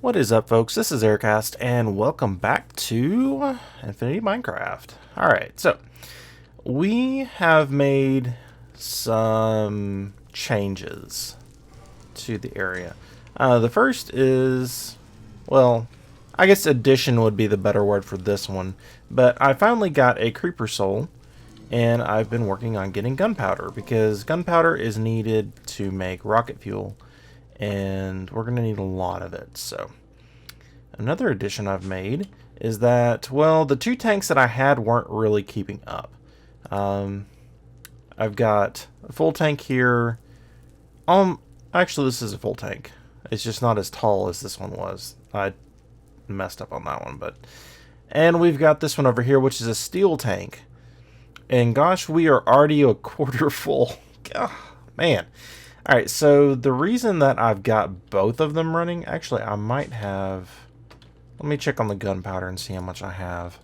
What is up, folks? This is Aircast, and welcome back to Infinity Minecraft. Alright, so we have made some changes to the area. The first is, well, I guess addition would be the better word for this one, but I finally got a creeper soul, and I've been working on getting gunpowder, because gunpowder is needed to make rocket fuel, and we're going to need a lot of it. So another addition I've made is that, well, the two tanks that I had weren't really keeping up. I've got a full tank here. Actually, this is a full tank. It's just not as tall as this one was. I messed up on that one, and we've got this one over here, which is a steel tank. And gosh, we are already a quarter full. God, man. Alright, so the reason that I've got both of them running, actually I might have, let me check on the gunpowder and see how much I have.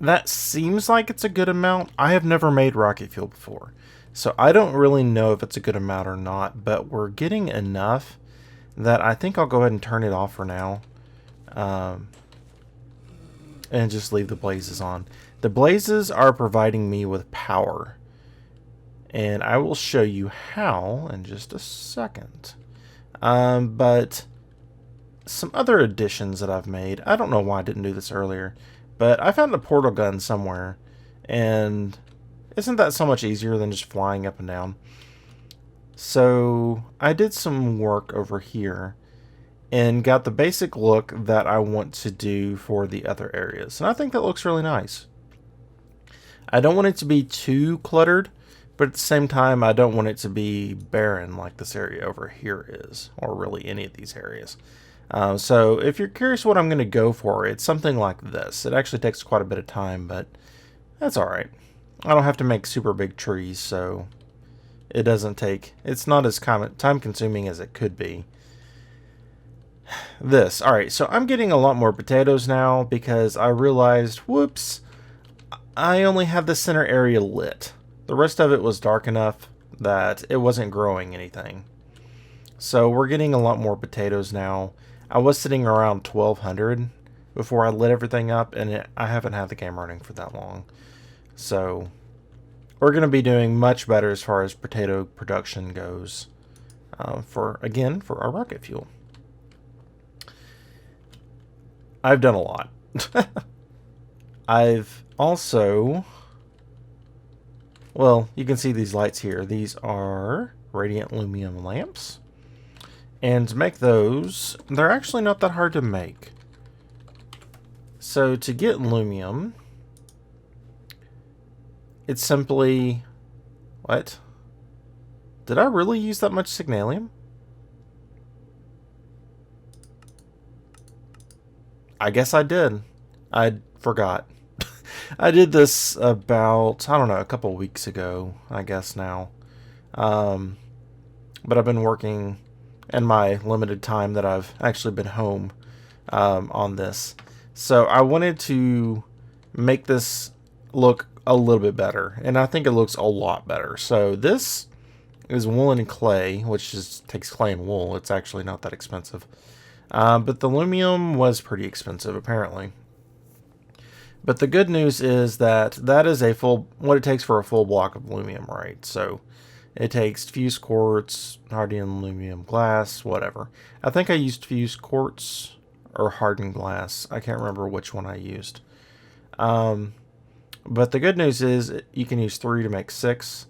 That seems like it's a good amount. I have never made rocket fuel before, so I don't really know if it's a good amount or not, but we're getting enough that I think I'll go ahead and turn it off for now. And just leave the blazes on. The blazes are providing me with power, and I will show you how in just a second. But some other additions that I've made, I don't know why I didn't do this earlier, but I found a portal gun somewhere, and isn't that so much easier than just flying up and down? So I did some work over here and got the basic look that I want to do for the other areas, and I think that looks really nice. I don't want it to be too cluttered, but at the same time, I don't want it to be barren like this area over here is, or really any of these areas. So if you're curious what I'm going to go for, it's something like this. It actually takes quite a bit of time, but that's alright. I don't have to make super big trees, so it doesn't take, it's not as time consuming as it could be. Alright, so I'm getting a lot more potatoes now because I realized, whoops, I only have the center area lit. The rest of it was dark enough that it wasn't growing anything. So we're getting a lot more potatoes now. I was sitting around 1200 before I lit everything up, and I haven't had the game running for that long. So we're going to be doing much better as far as potato production goes for our rocket fuel. I've done a lot. I've also, well, you can see these lights here. These are radiant aluminum lamps. And to make those, they're actually not that hard to make. So to get aluminum, it's simply, what? Did I really use that much signalium? I guess I did. I forgot. I did this about, I don't know, a couple weeks ago, I guess now. But I've been working in my limited time that I've actually been home on this. So I wanted to make this look a little bit better, and I think it looks a lot better. So this is wool and clay, which just takes clay and wool. It's actually not that expensive. But the aluminum was pretty expensive, apparently. But the good news is that that is what it takes for a full block of aluminum, right? So it takes fused quartz, hardened aluminum glass, whatever. I think I used fused quartz or hardened glass. I can't remember which one I used. But the good news is you can use 3 to make 6.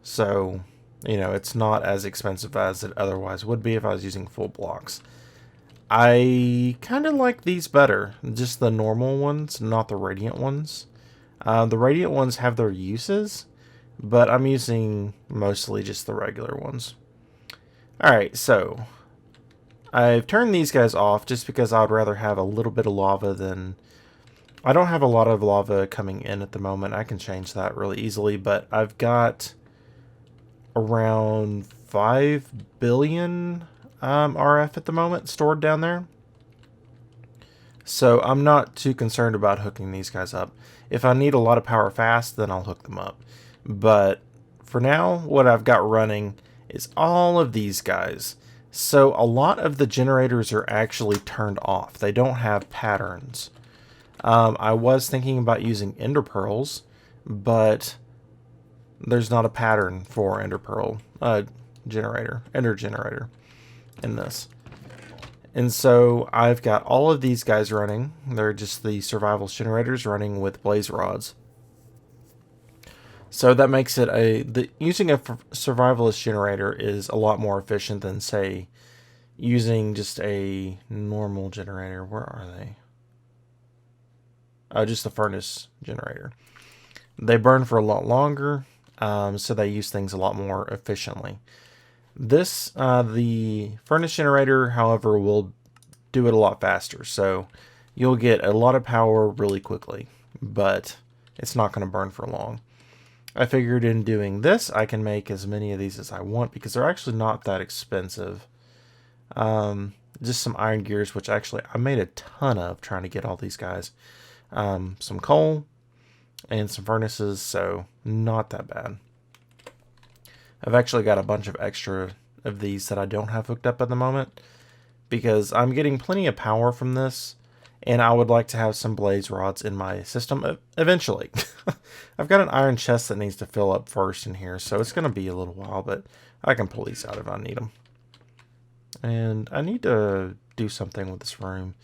So, you know, it's not as expensive as it otherwise would be if I was using full blocks. I kind of like these better, just the normal ones, not the radiant ones. The radiant ones have their uses, but I'm using mostly just the regular ones. Alright, so I've turned these guys off just because I would rather have a little bit of lava than... I don't have a lot of lava coming in at the moment. I can change that really easily, but I've got around 5 billion... RF at the moment stored down there, so I'm not too concerned about hooking these guys up. If I need a lot of power fast, then I'll hook them up, but for now what I've got running is all of these guys. So a lot of the generators are actually turned off. They don't have patterns. I was thinking about using ender pearls, but there's not a pattern for ender pearl ender generator in this. And so I've got all of these guys running. They're just the survivalist generators running with blaze rods. So that makes it using a survivalist generator is a lot more efficient than, say, using just a normal generator. Where are they? Just the furnace generator. They burn for a lot longer, so they use things a lot more efficiently. The furnace generator, however, will do it a lot faster. So you'll get a lot of power really quickly, but it's not going to burn for long. I figured in doing this, I can make as many of these as I want because they're actually not that expensive. Just some iron gears, which actually I made a ton of trying to get all these guys. Some coal and some furnaces, so not that bad. I've actually got a bunch of extra of these that I don't have hooked up at the moment because I'm getting plenty of power from this, and I would like to have some blaze rods in my system eventually. I've got an iron chest that needs to fill up first in here, so it's going to be a little while, but I can pull these out if I need them. And I need to do something with this room,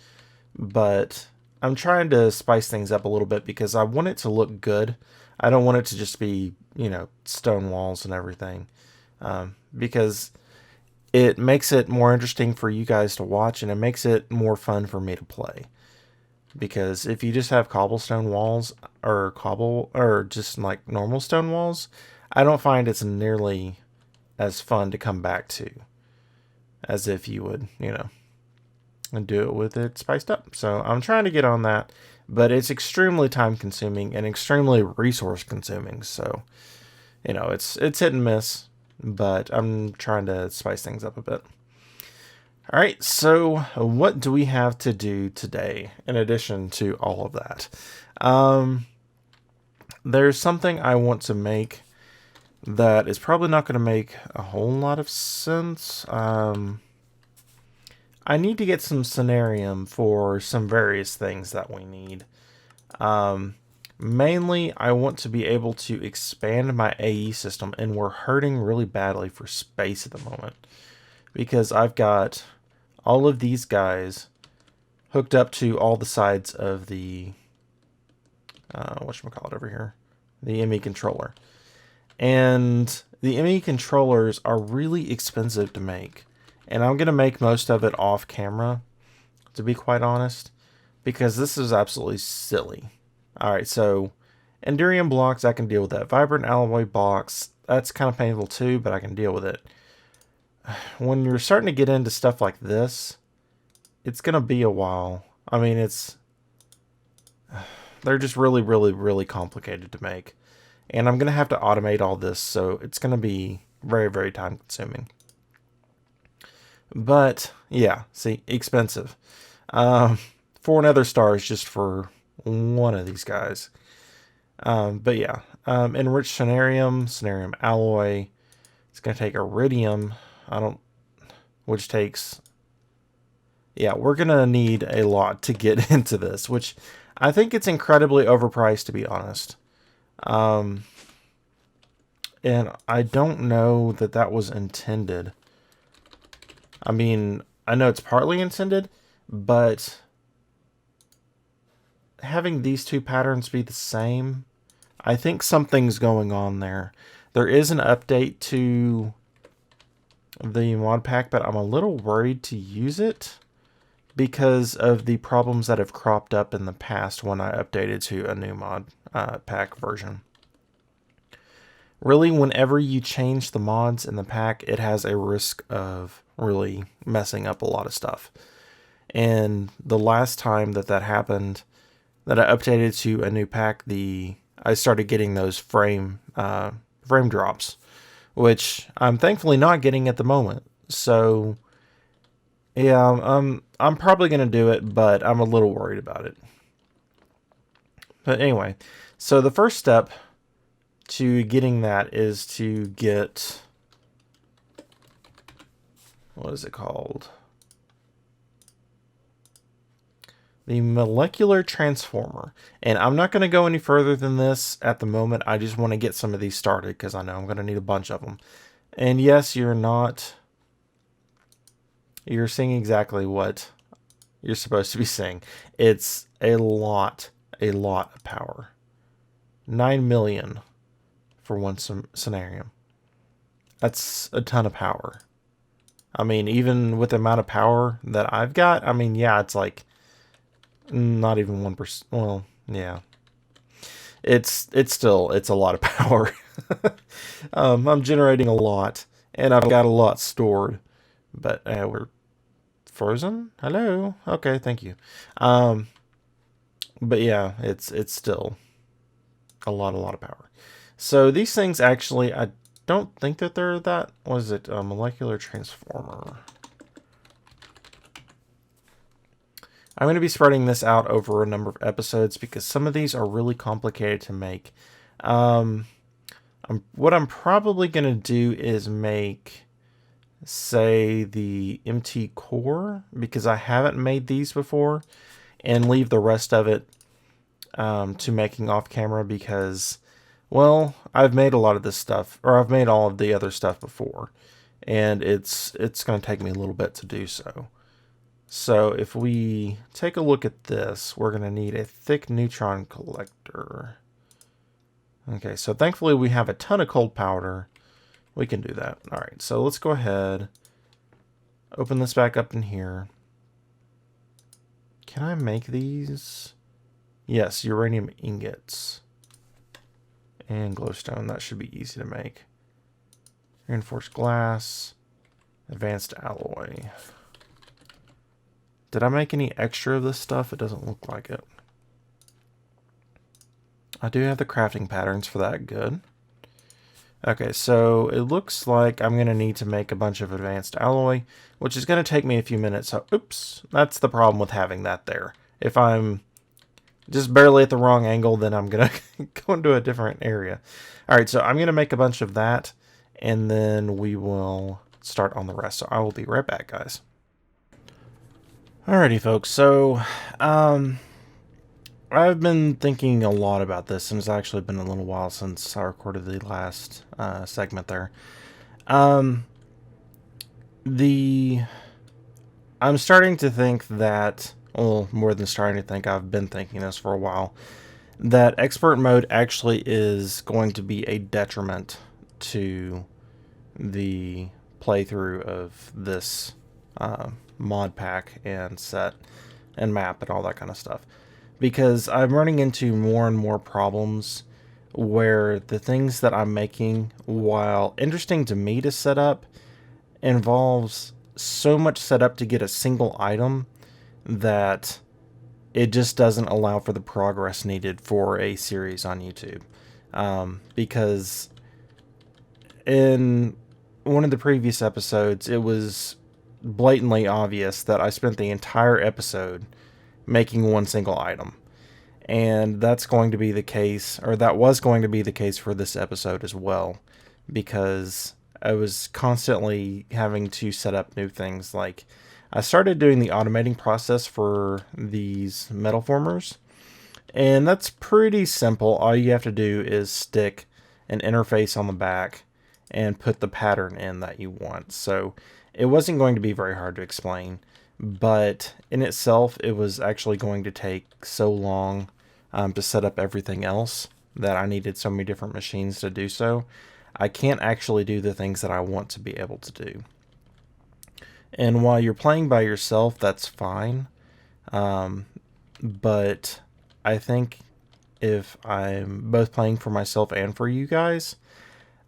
but I'm trying to spice things up a little bit because I want it to look good. I don't want it to just be, stone walls and everything, because it makes it more interesting for you guys to watch, and it makes it more fun for me to play. Because if you just have cobblestone walls or just like normal stone walls, I don't find it's nearly as fun to come back to as if you would, and do it with it spiced up. So I'm trying to get on that, but it's extremely time consuming and extremely resource consuming. So, it's hit and miss, but I'm trying to spice things up a bit. All right, so what do we have to do today in addition to all of that? There's something I want to make that is probably not going to make a whole lot of sense. I need to get some scenarium for some various things that we need. Mainly, I want to be able to expand my AE system, and we're hurting really badly for space at the moment because I've got all of these guys hooked up to all the sides of the whatchamacallit over here, the ME controller. And the ME controllers are really expensive to make. And I'm going to make most of it off camera, to be quite honest, because this is absolutely silly. Alright, so Endurium blocks, I can deal with that. Vibrant alloy blocks, that's kind of painful too, but I can deal with it. When you're starting to get into stuff like this, it's going to be a while. I mean, they're just really, really, really complicated to make. And I'm going to have to automate all this, so it's going to be very, very time consuming. But, yeah, see, expensive. 4 nether stars just for one of these guys. But yeah, enriched Cenarium alloy. It's going to take Iridium. Which takes, yeah, we're going to need a lot to get into this, which I think it's incredibly overpriced, to be honest. And I don't know that that was intended. I mean, I know it's partly intended, but having these two patterns be the same, I think something's going on there. There is an update to the mod pack, but I'm a little worried to use it because of the problems that have cropped up in the past when I updated to a new mod pack version. Really, whenever you change the mods in the pack, it has a risk of really messing up a lot of stuff. And the last time that happened, that I updated to a new pack, I started getting those frame drops, which I'm thankfully not getting at the moment. So, yeah, I'm probably going to do it, but I'm a little worried about it. But anyway, so the first step to getting that is to get what is it called? The molecular transformer. And I'm not going to go any further than this at the moment. I just want to get some of these started because I know I'm going to need a bunch of them. And yes, you're seeing exactly what you're supposed to be seeing. It's a lot of power. 9 million for one scenario. That's a ton of power. I mean, even with the amount of power that I've got, I mean, yeah, it's like not even 1%. Well, yeah, it's a lot of power. I'm generating a lot, and I've got a lot stored, but we're frozen. Hello. Okay, thank you. But yeah, it's still a lot of power. So these things actually, I don't think that they're that. Was it a molecular transformer? I'm going to be spreading this out over a number of episodes because some of these are really complicated to make. What I'm probably going to do is make, say, the MT core, because I haven't made these before, and leave the rest of it to making off camera because, well, I've made a lot of this stuff, or I've made all of the other stuff before, and it's going to take me a little bit to do so. So if we take a look at this, we're going to need a thick neutron collector. Okay, so thankfully we have a ton of cold powder. We can do that. All right, so let's go ahead, open this back up in here. Can I make these? Yes, uranium ingots. And glowstone, that should be easy to make. Reinforced glass, advanced alloy. Did I make any extra of this stuff? It doesn't look like it. I do have the crafting patterns for that. Good. Okay, so it looks like I'm going to need to make a bunch of advanced alloy, which is going to take me a few minutes. So, oops, that's the problem with having that there. If I'm just barely at the wrong angle, then I'm going to go into a different area. All right, so I'm going to make a bunch of that, and then we will start on the rest. So I will be right back, guys. Alrighty, folks, so I've been thinking a lot about this, and it's actually been a little while since I recorded the last segment there. I'm starting to think that, well, more than starting to think, I've been thinking this for a while, that expert mode actually is going to be a detriment to the playthrough of this mod pack and set and map and all that kind of stuff, because I'm running into more and more problems where the things that I'm making, while interesting to me to set up, involves so much setup to get a single item that it just doesn't allow for the progress needed for a series on YouTube. Because in one of the previous episodes, it was blatantly obvious that I spent the entire episode making one single item. And that's going to be the case, or that was going to be the case for this episode as well, because I was constantly having to set up new things. Like, I started doing the automating process for these metal formers, and that's pretty simple. All you have to do is stick an interface on the back and put the pattern in that you want. So it wasn't going to be very hard to explain, but in itself, it was actually going to take so long to set up everything else that I needed so many different machines to do so. I can't actually do the things that I want to be able to do. And while you're playing by yourself, that's fine. But I think if I'm both playing for myself and for you guys,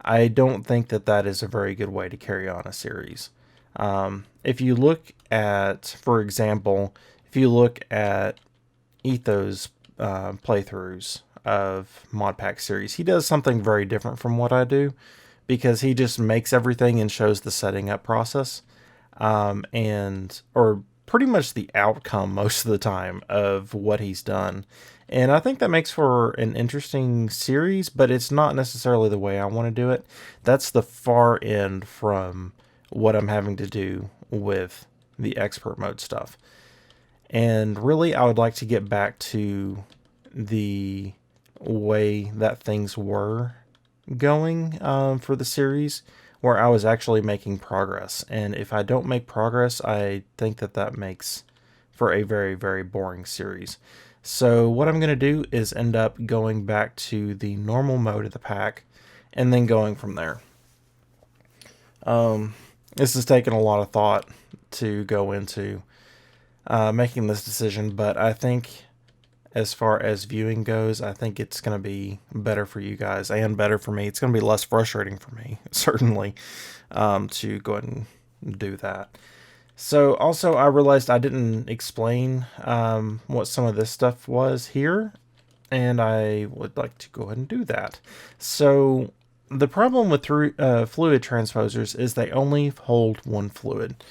I don't think that that is a very good way to carry on a series. If you look at, for example, if you look at Etho's playthroughs of Modpack series, he does something very different from what I do, because he just makes everything and shows the setting up process, or pretty much the outcome most of the time of what he's done. And I think that makes for an interesting series, but it's not necessarily the way I want to do it. That's the far end from what I'm having to do with the expert mode stuff. And really, I would like to get back to the way that things were going for the series, where I was actually making progress. And if I don't make progress, I think that that makes for a very, very boring series. So what I'm going to do is end up going back to the normal mode of the pack and then going from there. This has taken a lot of thought to go into making this decision, but I think as far as viewing goes, I think it's going to be better for you guys and better for me. It's going to be less frustrating for me, certainly, to go ahead and do that. So also, I realized I didn't explain what some of this stuff was here, and I would like to go ahead and do that. So the problem with fluid transposers is they only hold one fluid.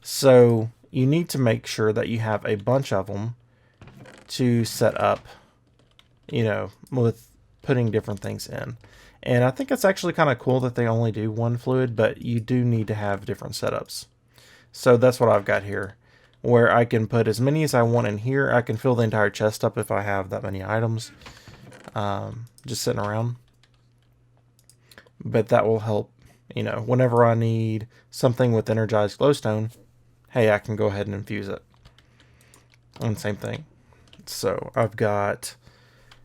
So you need to make sure that you have a bunch of them to set up, with putting different things in. And I think it's actually kind of cool that they only do one fluid, but you do need to have different setups. So that's what I've got here, where I can put as many as I want in here. I can fill the entire chest up if I have that many items just sitting around. But that will help, whenever I need something with energized glowstone, hey, I can go ahead and infuse it. And same thing. So I've got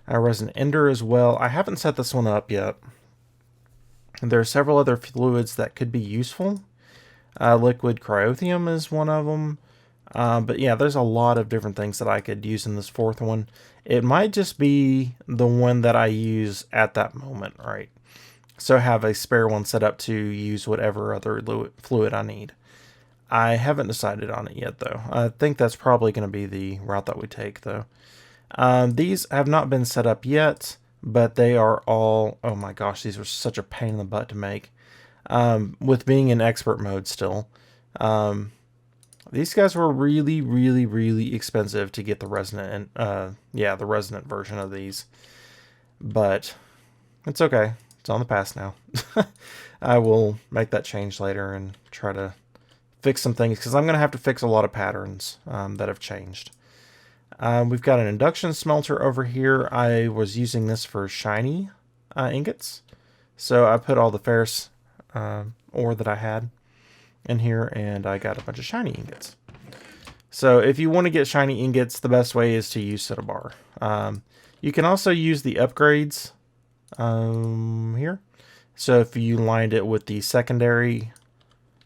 a resin ender as well. I haven't set this one up yet. There are several other fluids that could be useful. Liquid cryothium is one of them. But yeah, there's a lot of different things that I could use in this fourth one. It might just be the one that I use at that moment, right? So have a spare one set up to use whatever other fluid I need. I haven't decided on it yet, though. I think that's probably going to be the route that we take, though. These have not been set up yet, but they are all... Oh my gosh, these were such a pain in the butt to make. With being in expert mode still. These guys were really, really, really expensive to get the resonant, the resonant version of these. But it's okay. It's on the past now. I will make that change later and try to fix some things, because I'm going to have to fix a lot of patterns that have changed. We've got an induction smelter over here. I was using this for shiny ingots. So I put all the ferrous ore that I had in here, and I got a bunch of shiny ingots. So if you want to get shiny ingots, the best way is to use Cinnabar. You can also use the upgrades here. So if you lined it with the secondary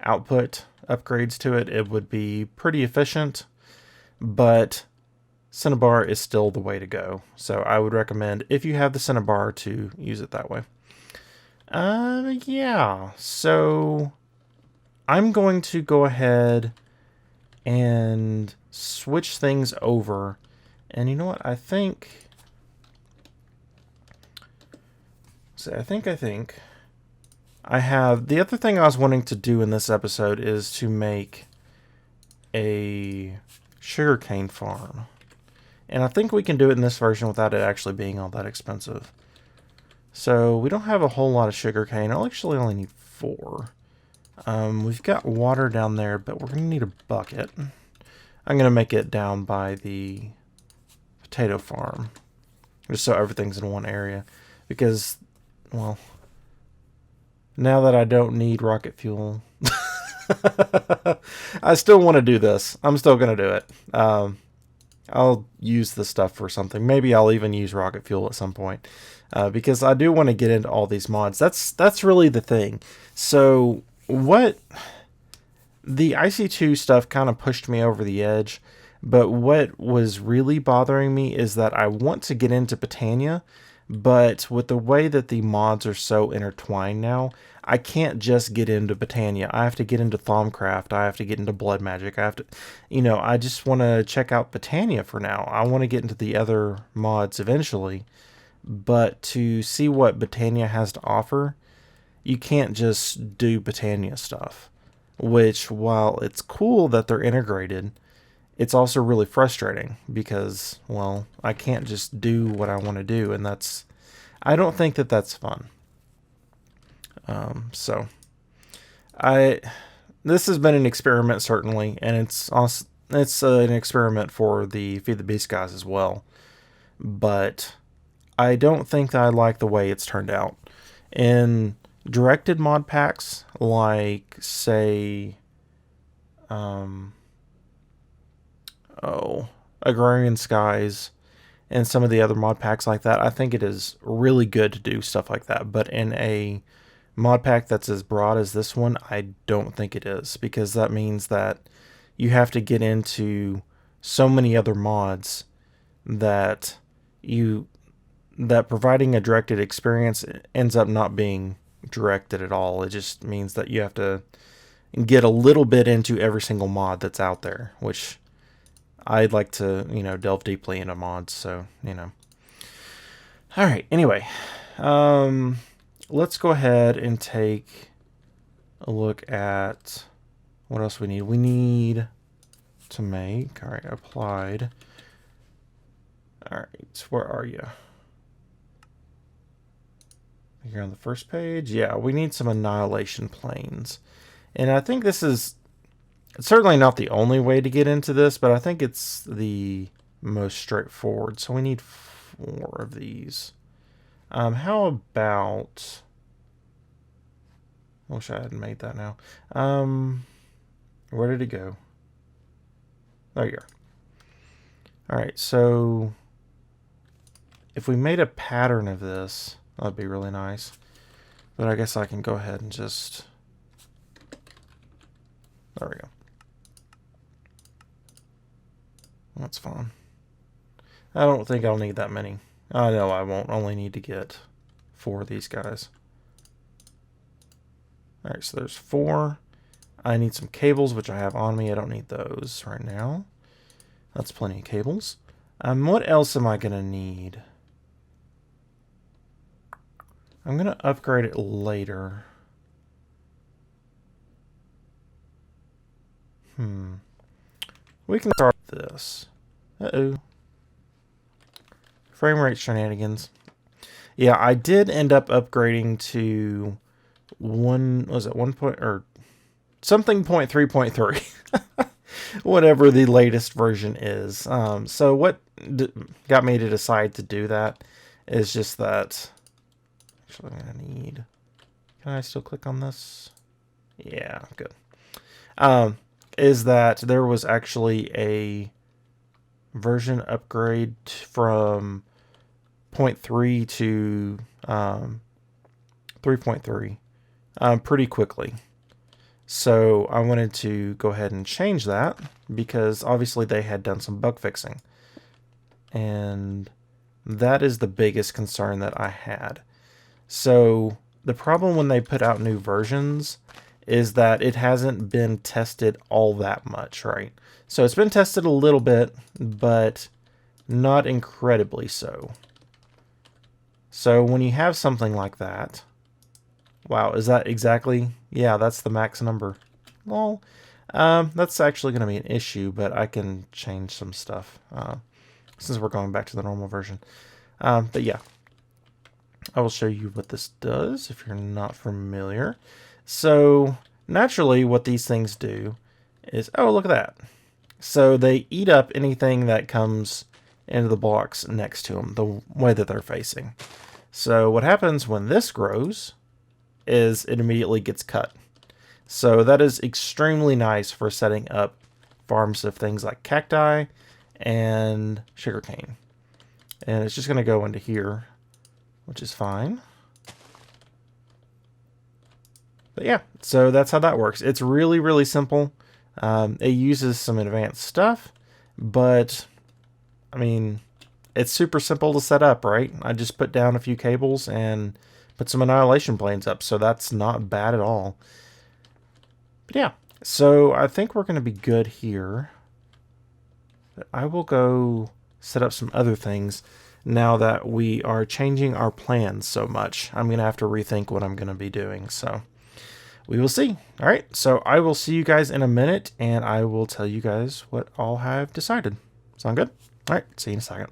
output upgrades to it, it would be pretty efficient, but Cinnabar is still the way to go. So I would recommend, if you have the Cinnabar, to use it that way. Yeah, so I'm going to go ahead and switch things over. And you know what? I think I have... The other thing I was wanting to do in this episode is to make a sugarcane farm. And I think we can do it in this version without it actually being all that expensive. So we don't have a whole lot of sugarcane. I'll actually only need 4. We've got water down there, but we're going to need a bucket. I'm going to make it down by the potato farm, just so everything's in one area. Because, well, now that I don't need rocket fuel, I still want to do this. I'm still going to do it. I'll use this stuff for something. Maybe I'll even use rocket fuel at some point. Because I do want to get into all these mods. That's really the thing. So what the IC2 stuff kind of pushed me over the edge, but what was really bothering me is that I want to get into Botania, but with the way that the mods are so intertwined now, I can't just get into Botania. I have to get into TholmCraft. I have to get into Blood Magic. I have to, I just want to check out Botania for now. I want to get into the other mods eventually. But to see what Botania has to offer, you can't just do Botania stuff. Which, while it's cool that they're integrated, it's also really frustrating because, well, I can't just do what I want to do, and I don't think that that's fun. So, this has been an experiment certainly, and it's also, it's an experiment for the Feed the Beast guys as well. But I don't think that I like the way it's turned out. In directed mod packs, like say, Agrarian Skies, and some of the other mod packs like that, I think it is really good to do stuff like that. But in a mod pack that's as broad as this one, I don't think it is, because that means that you have to get into so many other mods that providing a directed experience ends up not being directed at all. It just means that you have to get a little bit into every single mod that's out there, which I'd like to, delve deeply into mods, so, All right, anyway, let's go ahead and take a look at what else we need. We need to make, all right, applied. All right, where are you? You're on the first page. Yeah, we need some annihilation planes. And I think this is certainly not the only way to get into this, but I think it's the most straightforward. So we need 4 of these. How about... I wish I hadn't made that now. Where did it go? There you are. Alright, so if we made a pattern of this, that'd be really nice. But I guess I can go ahead and just... There we go. That's fine. I don't think I'll need that many. I know I won't. Only need to get 4 of these guys. Alright, so there's 4. I need some cables, which I have on me. I don't need those right now. That's plenty of cables. What else am I going to need? I'm going to upgrade it later. We can start this. Uh-oh. Frame rate shenanigans. Yeah, I did end up upgrading to something 0.3.3. Whatever the latest version is. So what got me to decide to do that is just that... Actually, I'm going to need... Can I still click on this? Yeah, good. Is that there was actually a version upgrade from 0.3 to 3.3 pretty quickly. So I wanted to go ahead and change that because obviously they had done some bug fixing. And that is the biggest concern that I had. So the problem when they put out new versions is that it hasn't been tested all that much, right? So it's been tested a little bit, but not incredibly so. So when you have something like that, wow, is that exactly? Yeah, that's the max number. Well, that's actually going to be an issue, but I can change some stuff since we're going back to the normal version. But yeah, I will show you what this does if you're not familiar. So naturally what these things do is, oh, look at that. So they eat up anything that comes into the blocks next to them, the way that they're facing. So what happens when this grows is it immediately gets cut. So that is extremely nice for setting up farms of things like cacti and sugarcane. And it's just going to go into here, which is fine. But yeah, so that's how that works. It's really, really simple. It uses some advanced stuff, but I mean, it's super simple to set up, right? I just put down a few cables and put some annihilation planes up, so that's not bad at all. But yeah, so I think we're going to be good here. But I will go set up some other things now that we are changing our plans so much. I'm going to have to rethink what I'm going to be doing, so we will see. All right, so I will see you guys in a minute, and I will tell you guys what all have decided. Sound good? All right, see you in a second.